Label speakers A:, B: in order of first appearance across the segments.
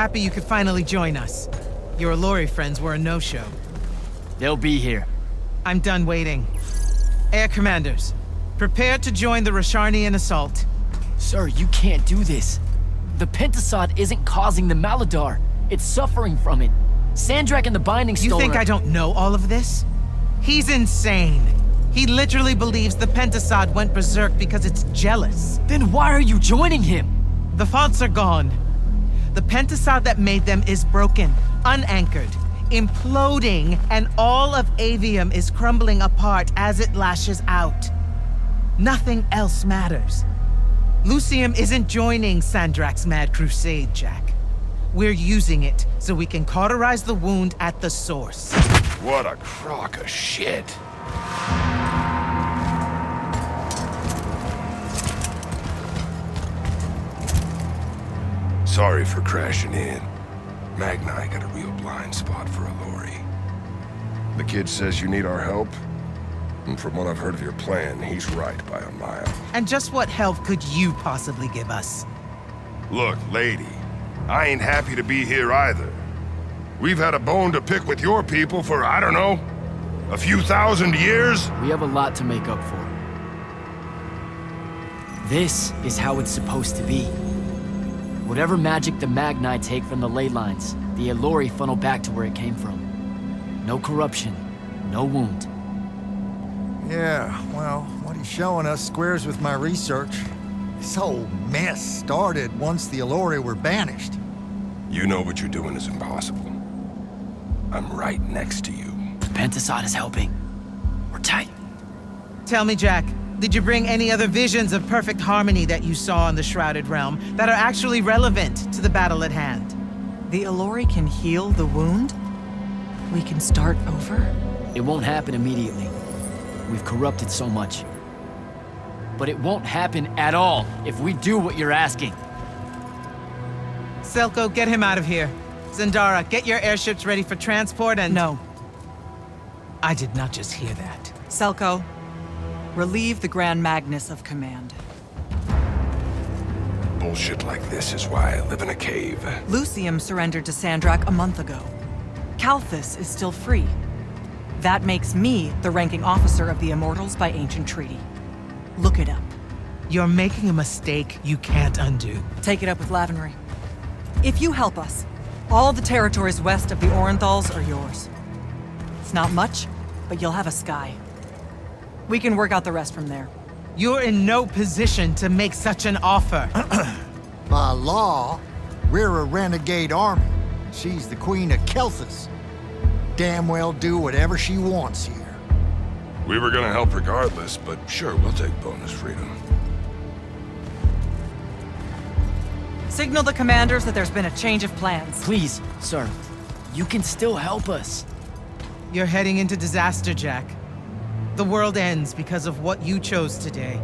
A: happy you could finally join us. Your Allori friends were a no-show.
B: They'll be here.
A: I'm done waiting. Air Commanders, prepare to join the Rasharnian assault.
B: Sir, you can't do this. The Pentasod isn't causing the Maladar. It's suffering from it. Sandrak and the Binding Stone.
A: You think I don't know all of this? He's insane. He literally believes the Pentasod went berserk because it's jealous.
B: Then why are you joining him?
A: The faults are gone. The Pentasod that made them is broken, unanchored, imploding, and all of Aveum is crumbling apart as it lashes out. Nothing else matters. Lucium isn't joining Sandrak's mad crusade, Jack. We're using it so we can cauterize the wound at the source.
C: What a crock of shit. Sorry for crashing in. Magni got a real blind spot for Allori. The kid says you need our help, and from what I've heard of your plan, he's right by a mile.
A: And just what help could you possibly give us?
C: Look, lady, I ain't happy to be here either. We've had a bone to pick with your people for, I don't know, a few thousand years?
B: We have a lot to make up for. This is how it's supposed to be. Whatever magic the Magni take from the ley lines, the Allori funnel back to where it came from. No corruption, no wound.
D: Yeah, well, what he's showing us squares with my research. This whole mess started once the Allori were banished.
C: You know what you're doing is impossible. I'm right next to you.
B: Pentasod is helping. We're tight.
A: Tell me, Jack, did you bring any other visions of perfect harmony that you saw in the Shrouded Realm that are actually relevant to the battle at hand?
E: The Allori can heal the wound? We can start over?
B: It won't happen immediately. We've corrupted so much. But it won't happen at all if we do what you're asking.
A: Selko, get him out of here. Zendara, get your airships ready for transport and—
E: No.
A: I did not just hear that.
E: Selko, relieve the Grand Magnus of command.
C: Bullshit like this is why I live in a cave.
E: Lucium surrendered to Sandrak a month ago. Kalthus is still free. That makes me the ranking officer of the Immortals by ancient treaty. Look it up.
A: You're making a mistake you can't undo.
E: Take it up with Lavenry. If you help us, all the territories west of the Orenthals are yours. It's not much, but you'll have a sky. We can work out the rest from there.
A: You're in no position to make such an offer.
D: By law, we're a renegade army. She's the queen of Kalthus. Damn well do whatever she wants here.
C: We were gonna help regardless, but sure, we'll take bonus freedom.
E: Signal the commanders that there's been a change of plans.
B: Please, sir. You can still help us.
A: You're heading into disaster, Jack. The world ends because of what you chose today.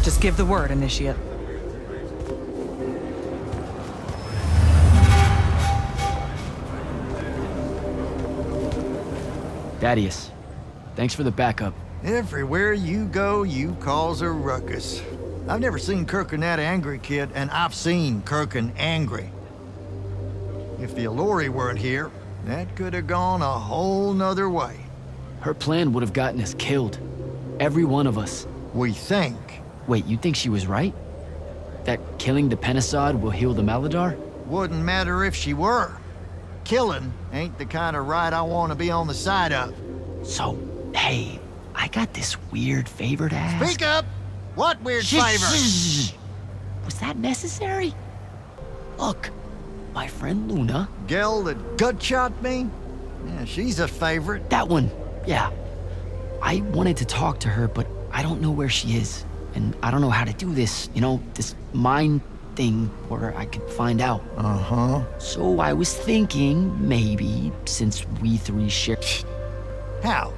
E: Just give the word, Initiate.
B: Thaddeus, thanks for the backup.
D: Everywhere you go, you cause a ruckus. I've never seen Kirkin that angry, kid, and I've seen Kirkin angry. If the Allori weren't here, that could have gone a whole nother way.
B: Her plan would have gotten us killed. Every one of us.
D: We think.
B: Wait, you think she was right? That killing the Pentasod will heal the Maladar?
D: Wouldn't matter if she were. Killing ain't the kind of right I want to be on the side of.
B: So, hey, I got this weird favor to ask.
D: Speak up! What weird favor?
B: Was that necessary? Look, my friend Luna.
D: Gel that gut-shot me? Yeah, she's a favorite.
B: That one, yeah. I wanted to talk to her, but I don't know where she is. And I don't know how to do this, you know, this mind thing where I could find out.
D: Uh-huh.
B: So I was thinking, maybe, since we three share...
D: How?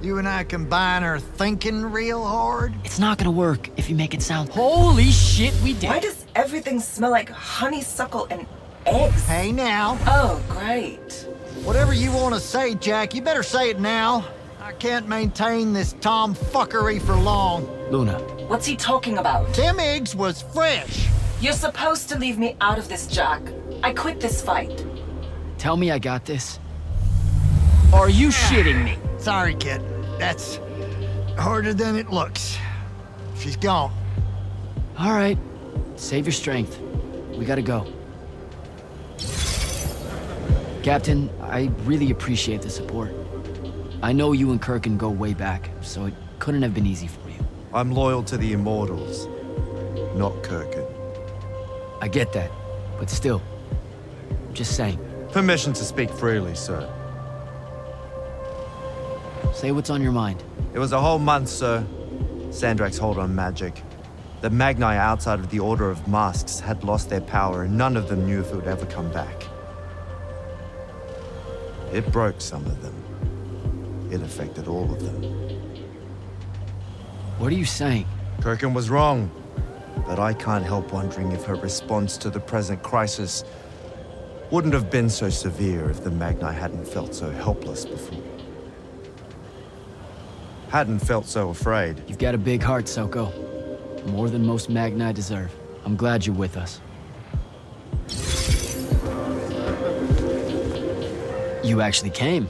D: You and I combine our thinking real hard?
B: It's not gonna work if you make it sound... Holy shit, we did!
F: Why does everything smell like honeysuckle and eggs?
D: Hey, now.
F: Oh, great.
D: Whatever you want to say, Jack, you better say it now. I can't maintain this tomfuckery for long.
B: Luna.
F: What's he talking about?
D: Them eggs was fresh.
F: You're supposed to leave me out of this, Jack. I quit this fight.
B: Tell me I got this. Are you shitting me?
D: Sorry, kid. That's harder than it looks. She's gone.
B: All right. Save your strength. We gotta go. Captain, I really appreciate the support. I know you and Kirkin go way back, so it couldn't have been easy for you.
G: I'm loyal to the Immortals, not Kirkin.
B: I get that, but still, just saying.
G: Permission to speak freely, sir.
B: Say what's on your mind.
G: It was a whole month, sir. Sandrak's hold on magic. The Magni outside of the Order of Masks had lost their power, and none of them knew if it would ever come back. It broke some of them. It affected all of them.
B: What are you saying?
G: Kirkin was wrong, but I can't help wondering if her response to the present crisis wouldn't have been so severe if the Magni hadn't felt so helpless before. Hadn't felt so afraid.
B: You've got a big heart, Soko. More than most Magni deserve. I'm glad you're with us. You actually came.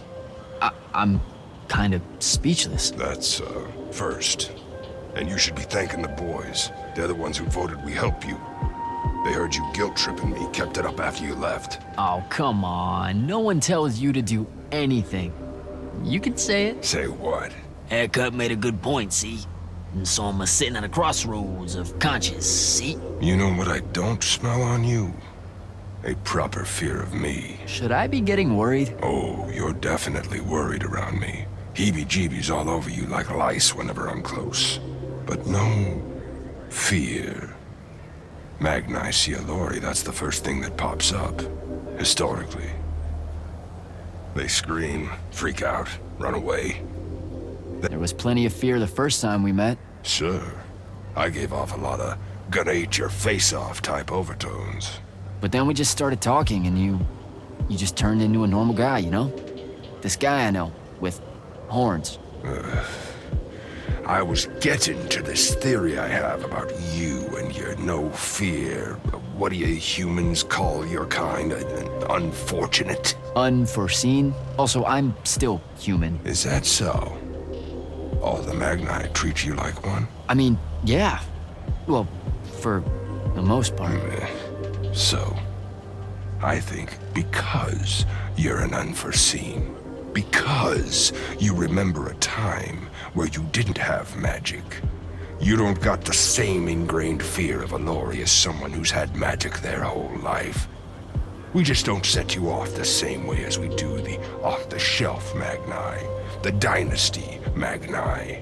B: I'm kind of speechless.
C: That's, first. And you should be thanking the boys. They're the ones who voted we help you. They heard you guilt-tripping me, kept it up after you left.
B: Oh, come on. No one tells you to do anything. You can say it.
C: Say what?
B: Haircut made a good point, see? And so I'm sitting at a crossroads of conscience, see?
C: You know what I don't smell on you? A proper fear of me.
B: Should I be getting worried?
C: Oh, you're definitely worried around me. Heebie-jeebies all over you like lice whenever I'm close. But no fear. Magni see a lorry, that's the first thing that pops up. Historically. They scream, freak out, run away.
B: There was plenty of fear the first time we met.
C: Sure. I gave off a lot of gonna eat your face off type overtones.
B: But then we just started talking and you just turned into a normal guy, you know? This guy I know, with horns.
C: I was getting to this theory I have about you and your no fear. What do you humans call your kind? Unfortunate?
B: Unforeseen. Also, I'm still human.
C: Is that so? All the Magni treat you like one?
B: I mean, yeah. Well, for the most part.
C: So, I think because you're an unforeseen, because you remember a time where you didn't have magic, you don't got the same ingrained fear of a lorry as someone who's had magic their whole life. We just don't set you off the same way as we do the off-the-shelf Magni, the Dynasty Magni.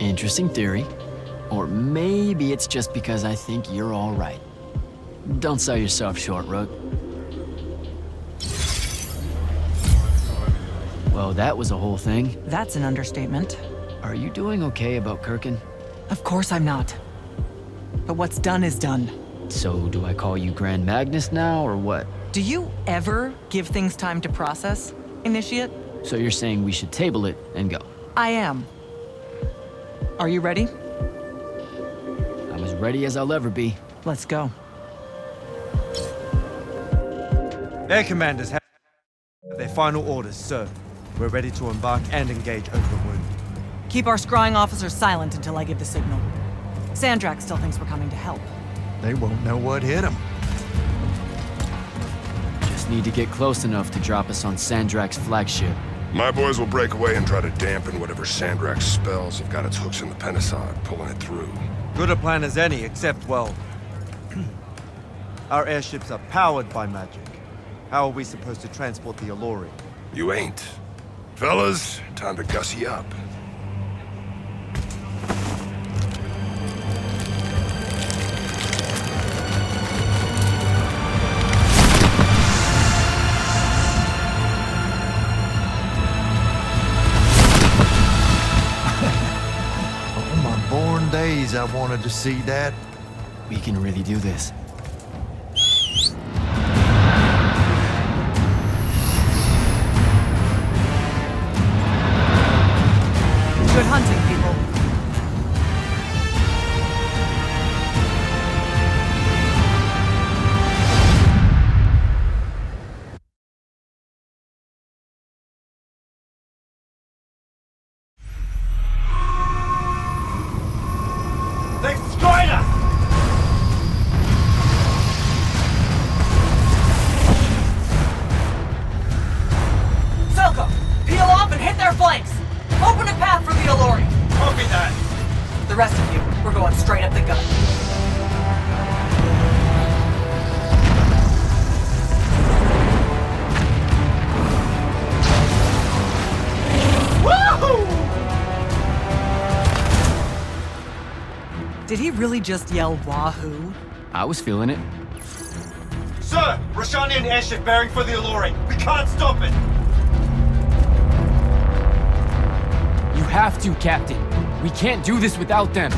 B: Interesting theory. Or maybe it's just because I think you're all right. Don't sell yourself short, Rook. Well, that was a whole thing.
E: That's an understatement.
B: Are you doing okay about Kirkin?
E: Of course I'm not. But what's done is done.
B: So, do I call you Grand Magnus now, or what?
E: Do you ever give things time to process, Initiate?
B: So you're saying we should table it and go?
E: I am. Are you ready?
B: I'm as ready as I'll ever be.
E: Let's go.
G: Air commanders have their final orders, sir. We're ready to embark and engage over the wound.
E: Keep our scrying officers silent until I give the signal. Sandrak still thinks we're coming to help.
D: They won't know what hit them.
B: Just need to get close enough to drop us on Sandrak's flagship.
C: My boys will break away and try to dampen whatever Sandrak's spells have got its hooks in the Pentasod, pulling it through.
G: Good a plan as any, except, well... our airships are powered by magic. How are we supposed to transport the Alluri?
C: You ain't. Fellas, time to gussy up.
D: All my born days I wanted to see that.
B: We can really do this.
E: Good hunting, people.
G: They destroyed us!
F: Selko, peel off and hit their flanks! Open a path for the Alluri!
G: Copy that!
F: The rest of you, we're going straight up the gut.
E: Did he really just yell wahoo?
B: I was feeling it.
G: Sir! Rashanian airship bearing for the Alluri! We can't stop it!
B: You have to, Captain. We can't do this without them.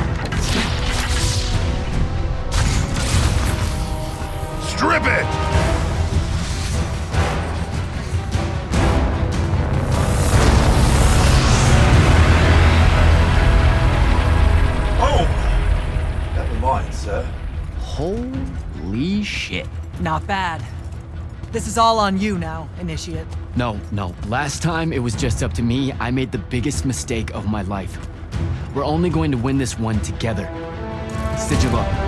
C: Strip it!
G: Oh! Never mind, sir.
B: Holy shit.
E: Not bad. This is all on you now, Initiate.
B: No. Last time it was just up to me. I made the biggest mistake of my life. We're only going to win this one together. Sigil up.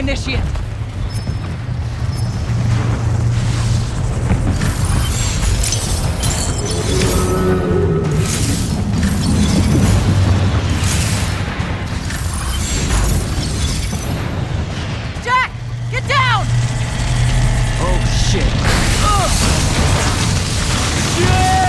E: initiate.
F: Jack! Get down!
B: Oh shit. Shit!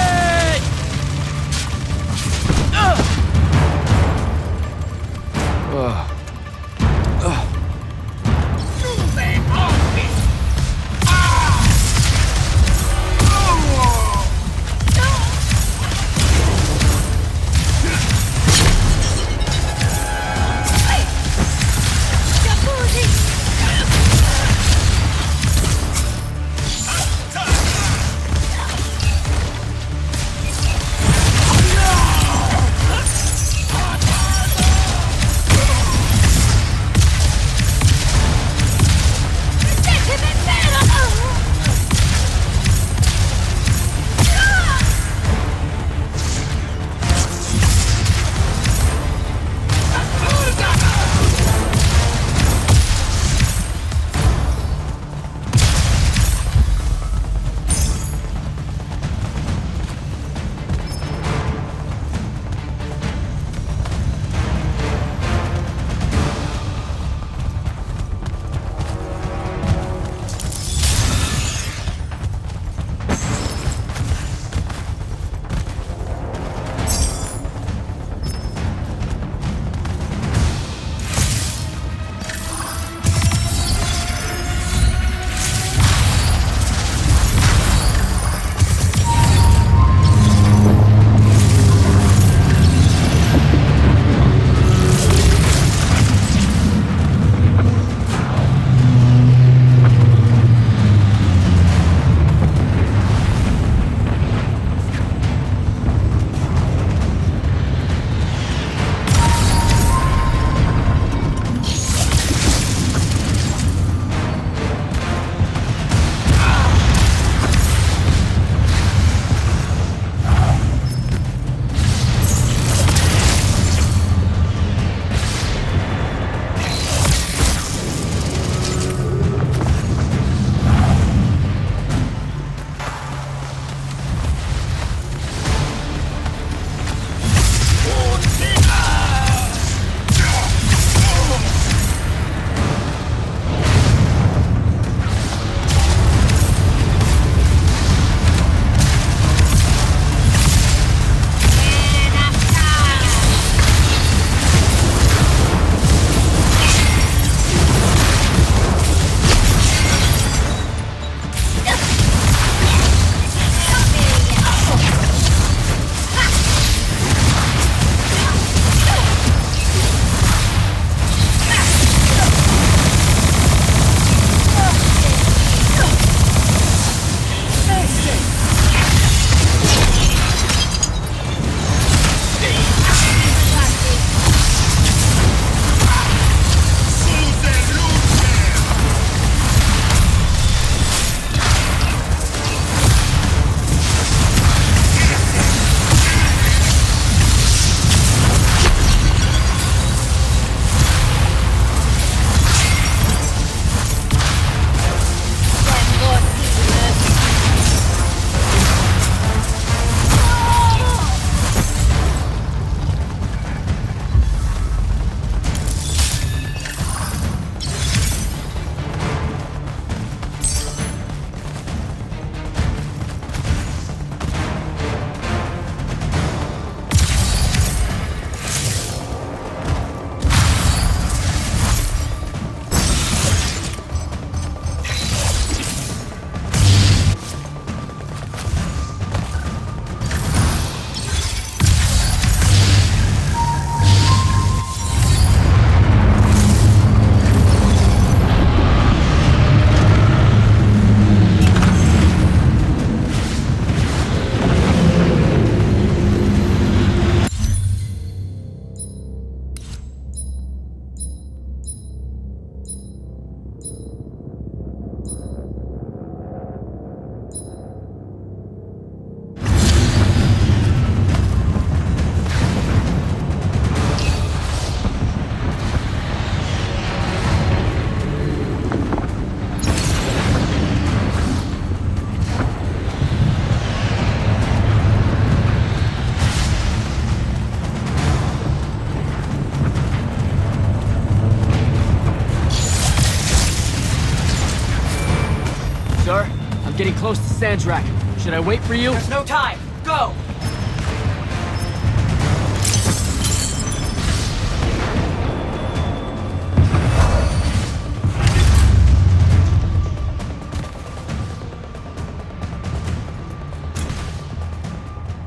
B: close to Sandrak. Should I wait for you?
F: There's no time. Go!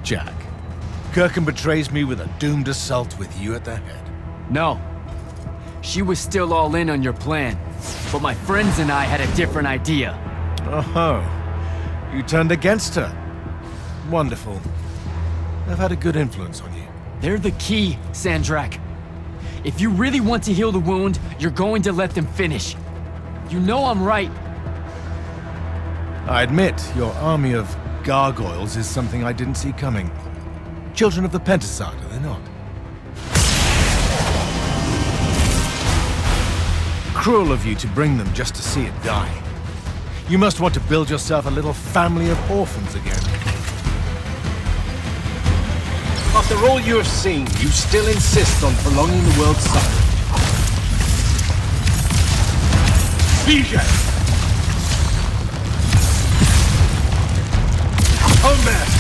H: Jack, Kirkin betrays me with a doomed assault with you at the head.
B: No. She was still all in on your plan. But my friends and I had a different idea.
H: Oh, you turned against her. Wonderful. I've had a good influence on you.
B: They're the key, Sandrak. If you really want to heal the wound, you're going to let them finish. You know I'm right.
H: I admit, your army of gargoyles is something I didn't see coming. Children of the Pentasad, are they not? Cruel of you to bring them just to see it die. You must want to build yourself a little family of orphans again. After all you have seen, you still insist on prolonging the world's suffering. Bijay! Homer!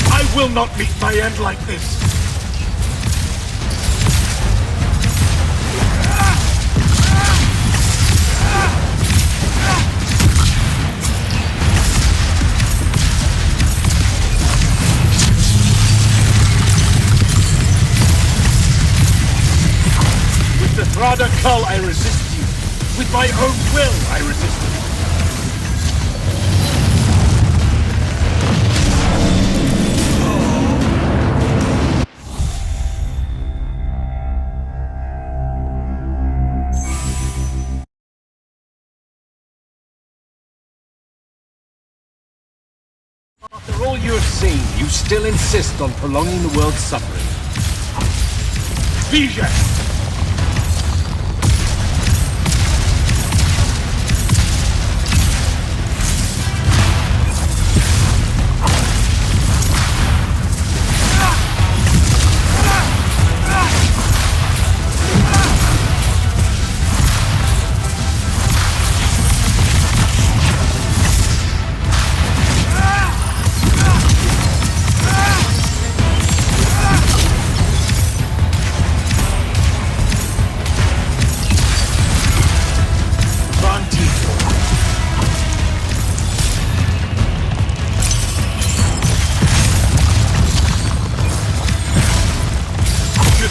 H: I will not meet my end like this. With the Thrada Cull, I resist you. With my own will, I resist you. After all you have seen, you still insist on prolonging the world's suffering. Bijay!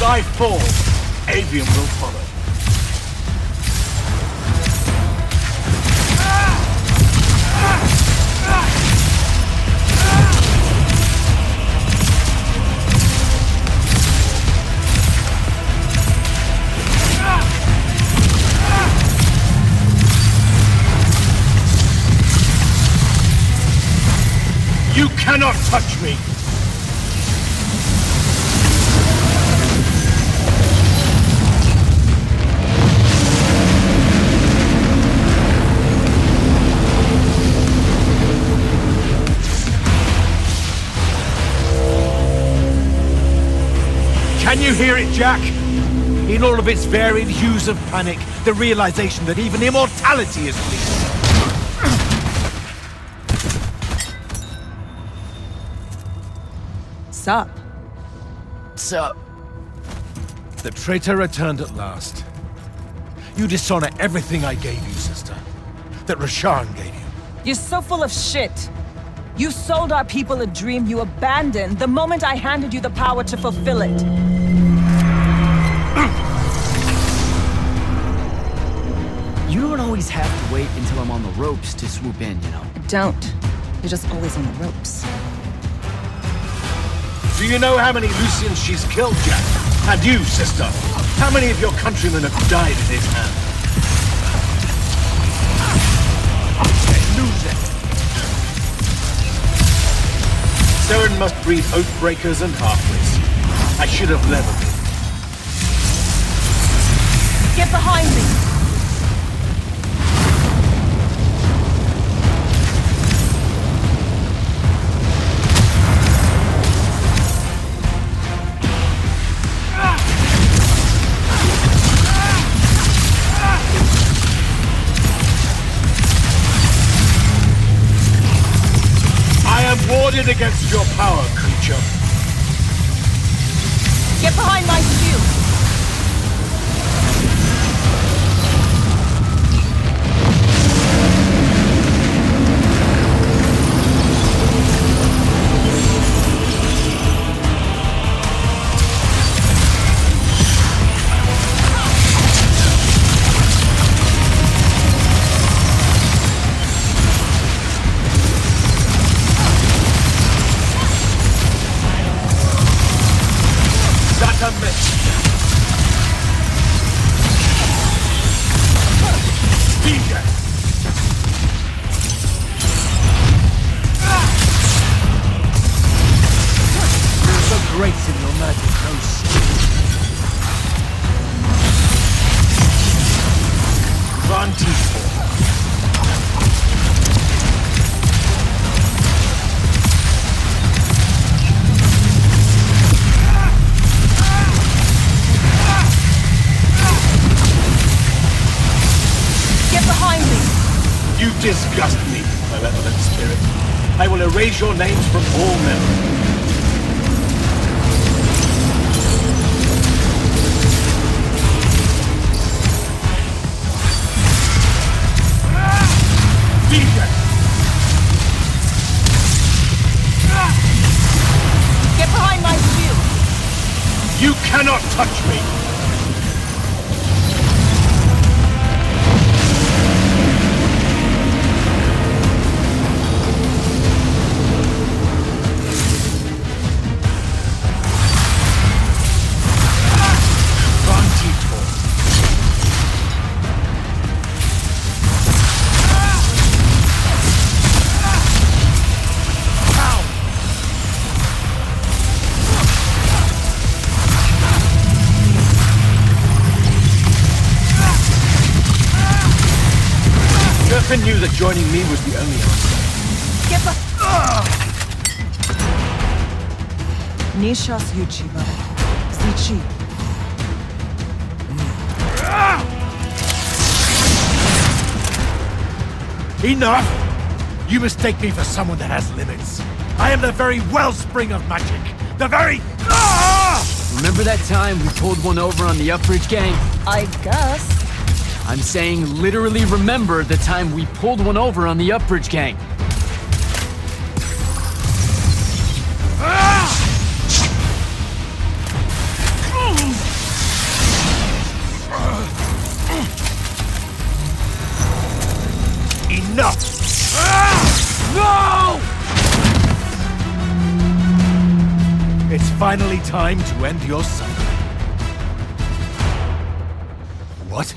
H: I fall, Aveum will follow. You cannot touch me! Can you hear it, Jack? In all of its varied hues of panic, the realization that even immortality is bleak.
E: Sup?
B: Sup?
H: The traitor returned at last. You dishonor everything I gave you, sister. That Rasharn gave you.
E: You're so full of shit.
F: You sold our people a dream you abandoned the moment I handed you the power to fulfill it.
B: You don't always have to wait until I'm on the ropes to swoop in, you know?
F: Don't. You're just always on the ropes.
H: Do you know how many Lucians she's killed, Jack? And you, sister? How many of your countrymen have died at his hand? Lose it! Saren must breed Oathbreakers and Halfwits. I should have leveled it.
F: Get behind me!
H: Warded against your power, creature.
F: Get behind my shield!
H: Disgust me, malevolent spirit. I will erase your names from all memory.
F: Get behind my shield!
H: You cannot touch me! I knew that joining me was the only answer.
F: Get the... Nishas Yuchiba. Zichi.
H: Enough! You mistake me for someone that has limits. I am the very wellspring of magic. The very...
B: Remember that time we pulled one over on the Upbridge gang?
F: I guess.
B: I'm saying literally remember the time we pulled one over on the Upbridge gang.
H: Enough! No! It's finally time to end your suffering. What?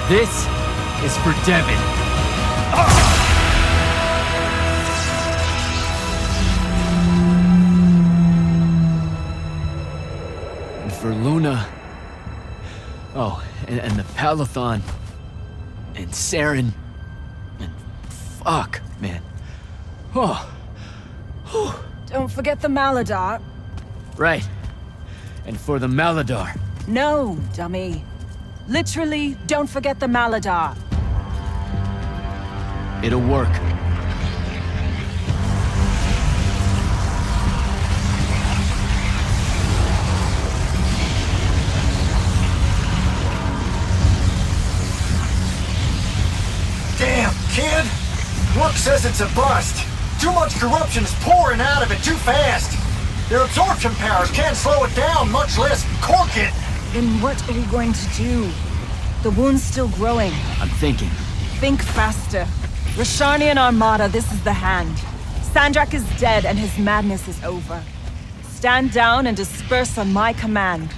B: This is for Devin. And for Luna. Oh, and the Palathon. And Saren. And fuck, man. Oh.
I: Don't forget the Maladar.
B: Right. And for the Maladar.
I: No, dummy. Literally, don't forget the Maladar.
B: It'll work.
D: Damn, kid! Work says it's a bust. Too much corruption is pouring out of it too fast. Their absorption powers can't slow it down, much less cork it.
I: Then what are we going to do? The wound's still growing.
B: I'm thinking.
I: Think faster. Rashanian Armada, this is the hand. Sandrak is dead and his madness is over. Stand down and disperse on my command.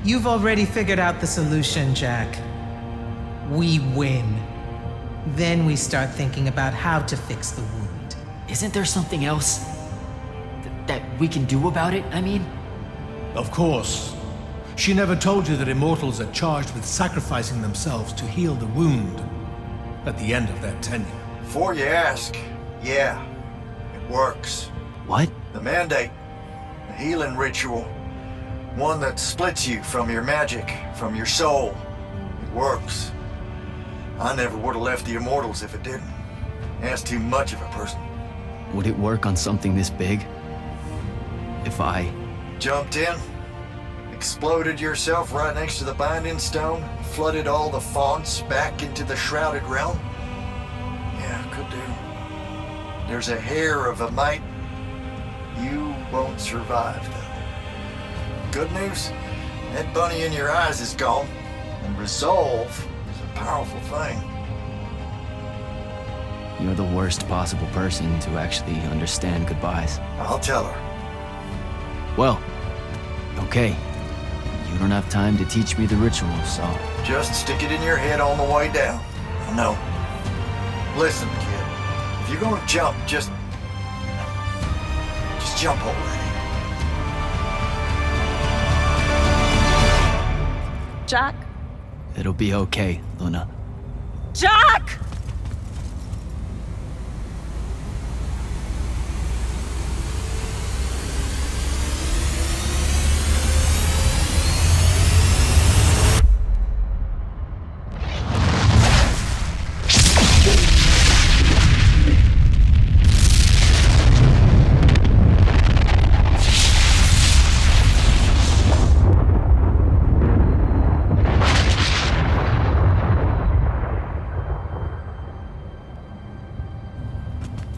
A: You've already figured out the solution, Jack. We win. Then we start thinking about how to fix the wound.
B: Isn't there something else that we can do about it, I mean?
H: Of course. She never told you that Immortals are charged with sacrificing themselves to heal the wound at the end of their tenure.
D: Before you ask, yeah, it works.
B: What?
D: The mandate, the healing ritual, one that splits you from your magic, from your soul. It works. I never would have left the Immortals if it didn't. That's too much of a person.
B: Would it work on something this big? If I...
D: Jumped in, exploded yourself right next to the binding stone, flooded all the fonts back into the shrouded realm? Yeah, could do. There's a hair of a mite. You won't survive, though. Good news, that bunny in your eyes is gone, and resolve is a powerful thing.
B: You're the worst possible person to actually understand goodbyes.
D: I'll tell her.
B: Well, okay. You don't have time to teach me the ritual, so...
D: Just stick it in your head on the way down. I know. Listen, kid. If you're gonna jump, just jump already.
I: Jack?
B: It'll be okay, Luna.
I: Jack!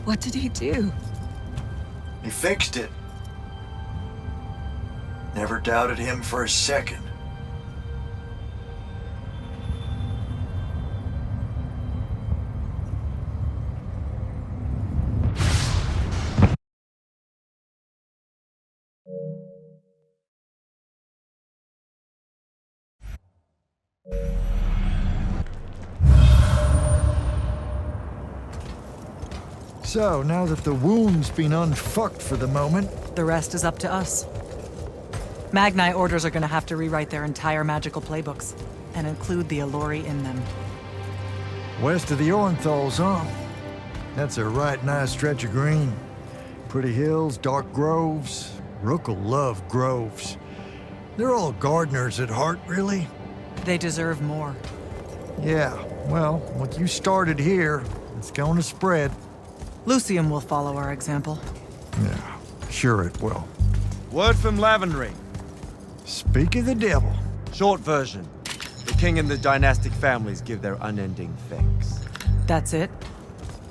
I: What did he do?
D: He fixed it. Never doubted him for a second. So, now that the wound's been unfucked for the moment...
E: The rest is up to us. Magni orders are gonna have to rewrite their entire magical playbooks, and include the Allori in them.
D: West of the Orenthals, huh? That's a right nice stretch of green. Pretty hills, dark groves. Rook'll love groves. They're all gardeners at heart, really.
E: They deserve more.
D: Yeah, well, what you started here, it's gonna spread.
E: Lucium will follow our example.
D: Yeah, sure it will.
G: Word from Lavendry.
D: Speak of the devil.
G: Short version. The king and the dynastic families give their unending thanks.
E: That's it?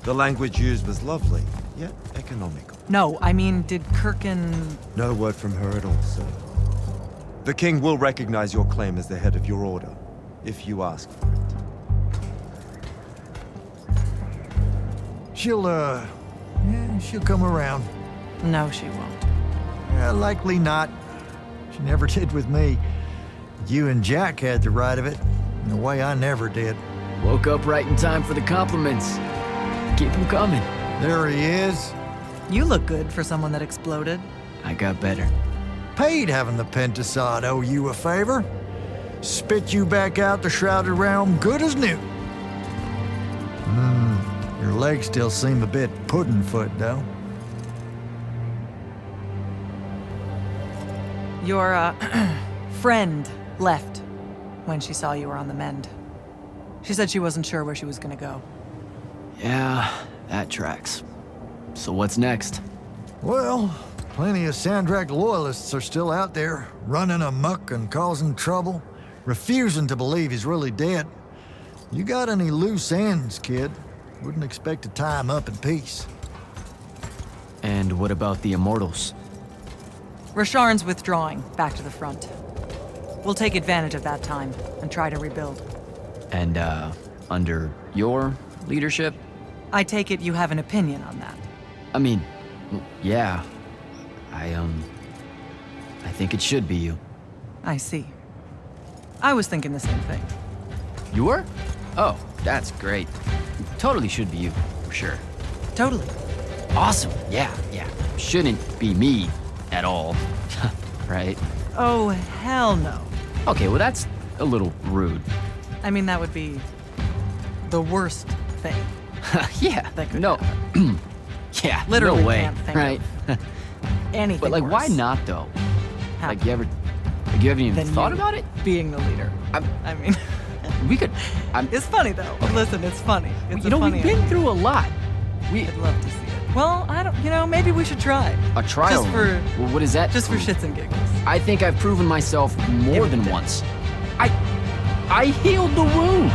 G: The language used was lovely, yet economical.
E: No, I mean, did Kirkin...
G: No word from her at all, sir. The king will recognize your claim as the head of your order, if you ask for it.
D: She'll come around.
E: No, she won't.
D: Likely not. She never did with me. You and Jack had the right of it, in a way I never did.
B: Woke up right in time for the compliments. Keep them coming.
D: There he is.
E: You look good for someone that exploded.
B: I got better.
D: Paid having the Pentasod owe you a favor. Spit you back out the Shrouded Realm good as new. Your legs still seem a bit pudding-foot, though.
E: Your, friend left when she saw you were on the mend. She said she wasn't sure where she was gonna go.
B: Yeah, that tracks. So what's next?
D: Well, plenty of Sandrak loyalists are still out there, running amok and causing trouble, refusing to believe he's really dead. You got any loose ends, kid? Wouldn't expect to tie him up in peace.
B: And what about the Immortals?
E: Rasharn's withdrawing back to the front. We'll take advantage of that time and try to rebuild.
B: And, under your leadership?
E: I take it you have an opinion on that.
B: I mean, yeah. I think it should be you.
E: I see. I was thinking the same thing.
B: You were? Oh, that's great. Totally should be you, for sure.
E: Totally.
B: Awesome, yeah. Shouldn't be me at all, right?
E: Oh, hell no.
B: Okay, well that's a little rude.
E: I mean, that would be the worst thing.
B: Yeah,
E: That could
B: no. Yeah,
E: Literally
B: no way,
E: can't think
B: right?
E: Anything
B: But like,
E: worse.
B: why not though?
E: How?
B: Like, you haven't even
E: Than
B: thought
E: you
B: about it?
E: Being the leader.
B: I
E: mean,
B: We could.
E: it's funny though. Listen, it's funny. It's
B: You know,
E: funny
B: we've been
E: idea.
B: through a lot.
E: I'd love to see it. Well, I don't. You know, maybe we should try.
B: A trial.
E: Just for.
B: Well, what is that?
E: Just for shits and giggles.
B: I think I've proven myself more
E: Give
B: than
E: it a
B: once. I healed the wound.